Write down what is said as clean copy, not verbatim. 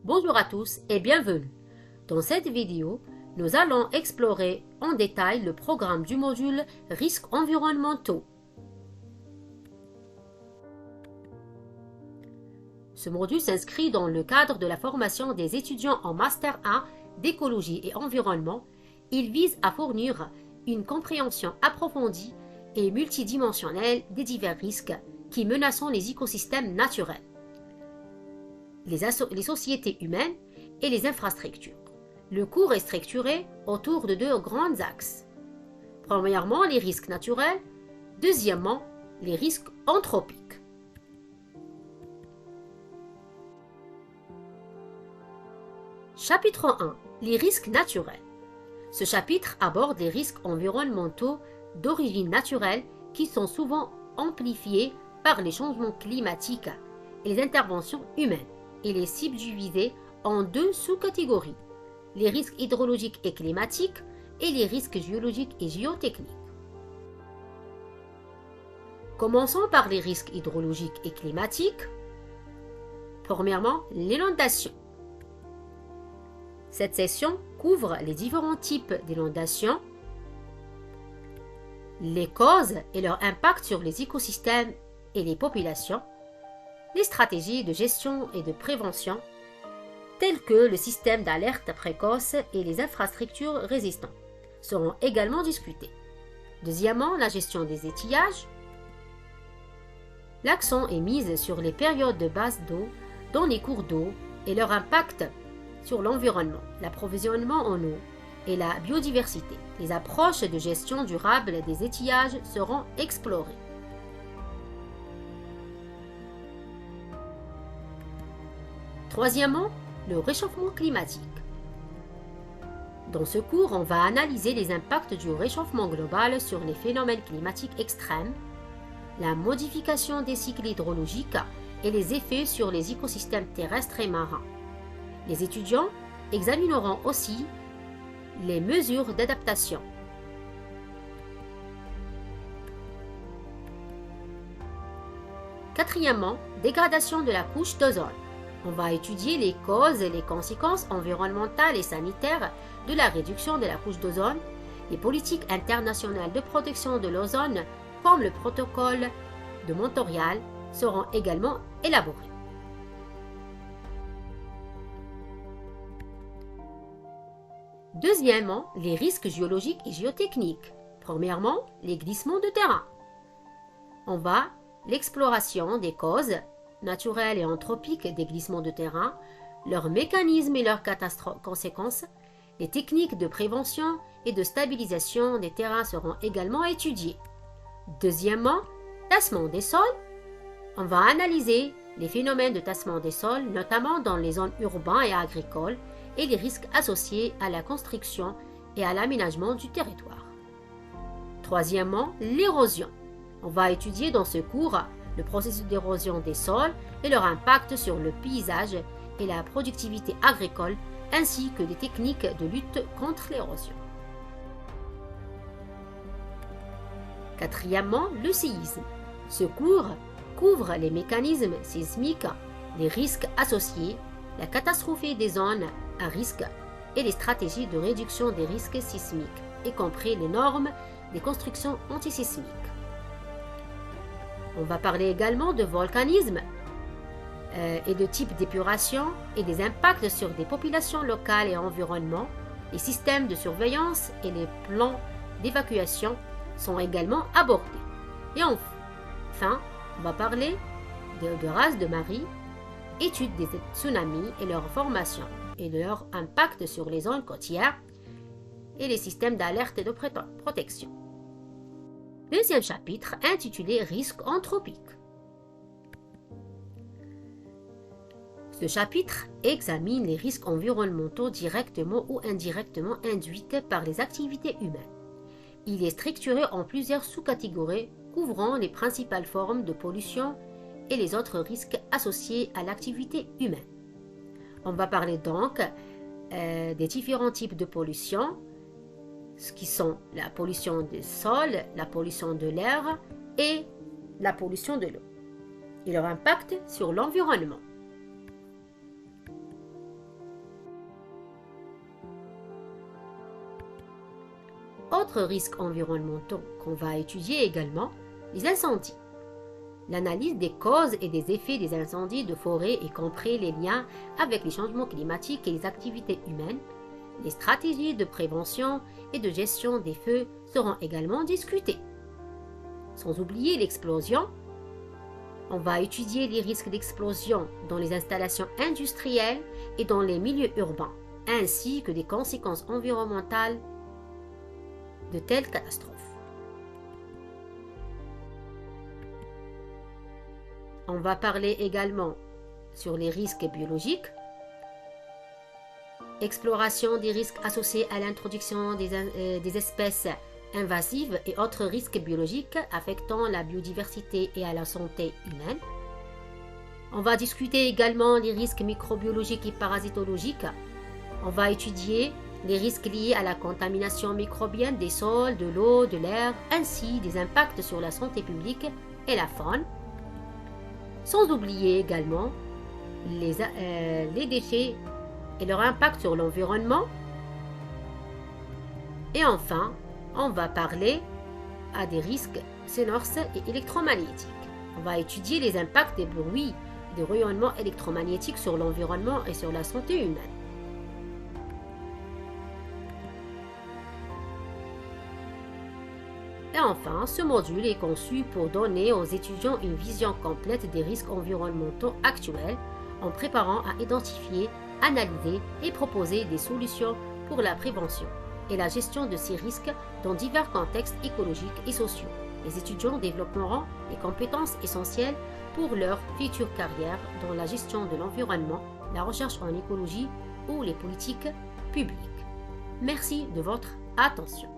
Bonjour à tous et bienvenue. Dans cette vidéo, nous allons explorer en détail le programme du module Risques environnementaux. Ce module s'inscrit dans le cadre de la formation des étudiants en Master 1 d'écologie et environnement. Il vise à fournir une compréhension approfondie et multidimensionnelle des divers risques qui menacent les écosystèmes naturels, les sociétés humaines et les infrastructures. Le cours est structuré autour de deux grands axes. Premièrement, les risques naturels. Deuxièmement, les risques anthropiques. Chapitre 1. Les risques naturels. Ce chapitre aborde les risques environnementaux d'origine naturelle qui sont souvent amplifiés par les changements climatiques et les interventions humaines. Il est subdivisé en deux sous-catégories, les risques hydrologiques et climatiques et les risques géologiques et géotechniques. Commençons par les risques hydrologiques et climatiques. Premièrement, l'inondation. Cette section couvre les différents types d'inondations, les causes et leur impact sur les écosystèmes et les populations, les stratégies de gestion et de prévention, telles que le système d'alerte précoce et les infrastructures résistantes, seront également discutées. Deuxièmement, la gestion des étiages. L'accent est mis sur les périodes de base d'eau dans les cours d'eau et leur impact sur l'environnement, l'approvisionnement en eau et la biodiversité. Les approches de gestion durable des étiages seront explorées. Troisièmement, le réchauffement climatique. Dans ce cours, on va analyser les impacts du réchauffement global sur les phénomènes climatiques extrêmes, la modification des cycles hydrologiques et les effets sur les écosystèmes terrestres et marins. Les étudiants examineront aussi les mesures d'adaptation. Quatrièmement, dégradation de la couche d'ozone. On va étudier les causes et les conséquences environnementales et sanitaires de la réduction de la couche d'ozone. Les politiques internationales de protection de l'ozone, comme le protocole de Montréal, seront également élaborées. Deuxièmement, les risques géologiques et géotechniques. Premièrement, les glissements de terrain. On va l'exploration des causes naturelles et anthropiques des glissements de terrain, leurs mécanismes et leurs conséquences. Les techniques de prévention et de stabilisation des terrains seront également étudiées. Deuxièmement, tassement des sols. On va analyser les phénomènes de tassement des sols, notamment dans les zones urbaines et agricoles, et les risques associés à la construction et à l'aménagement du territoire. Troisièmement, l'érosion. On va étudier dans ce cours le processus d'érosion des sols et leur impact sur le paysage et la productivité agricole, ainsi que des techniques de lutte contre l'érosion. Quatrièmement, le séisme. Ce cours couvre les mécanismes sismiques, les risques associés, la catastrophie des zones à risque et les stratégies de réduction des risques sismiques, y compris les normes des constructions antisismiques. On va parler également de volcanisme et de types d'épuration et des impacts sur des populations locales et environnement. Les systèmes de surveillance et les plans d'évacuation sont également abordés. Et enfin, on va parler de rases de marée, étude des tsunamis et leur formation et de leur impact sur les zones côtières et les systèmes d'alerte et de protection. Deuxième chapitre intitulé Risques anthropiques. Ce chapitre examine les risques environnementaux directement ou indirectement induits par les activités humaines. Il est structuré en plusieurs sous-catégories couvrant les principales formes de pollution et les autres risques associés à l'activité humaine. On va parler donc des différents types de pollution, ce qui sont la pollution des sols, la pollution de l'air et la pollution de l'eau, et leur impact sur l'environnement. autres risques environnementaux qu'on va étudier également, les incendies. L'analyse des causes et des effets des incendies de forêt, y compris les liens avec les changements climatiques et les activités humaines, les stratégies de prévention et de gestion des feux seront également discutées. Sans oublier l'explosion, on va étudier les risques d'explosion dans les installations industrielles et dans les milieux urbains, ainsi que des conséquences environnementales de telles catastrophes. On va parler également sur les risques biologiques, exploration des risques associés à l'introduction des espèces invasives et autres risques biologiques affectant la biodiversité et à la santé humaine. On va discuter également les risques microbiologiques et parasitologiques. On va étudier les risques liés à la contamination microbienne des sols, de l'eau, de l'air, ainsi des impacts sur la santé publique et la faune. Sans oublier également les déchets et leur impact sur l'environnement. Et enfin, on va parler des risques sonores et électromagnétiques. On va étudier les impacts des bruits et des rayonnements électromagnétiques sur l'environnement et sur la santé humaine. Et enfin, ce module est conçu pour donner aux étudiants une vision complète des risques environnementaux actuels en préparant à identifier, analyser et proposer des solutions pour la prévention et la gestion de ces risques dans divers contextes écologiques et sociaux. Les étudiants développeront les compétences essentielles pour leur future carrière dans la gestion de l'environnement, la recherche en écologie ou les politiques publiques. Merci de votre attention.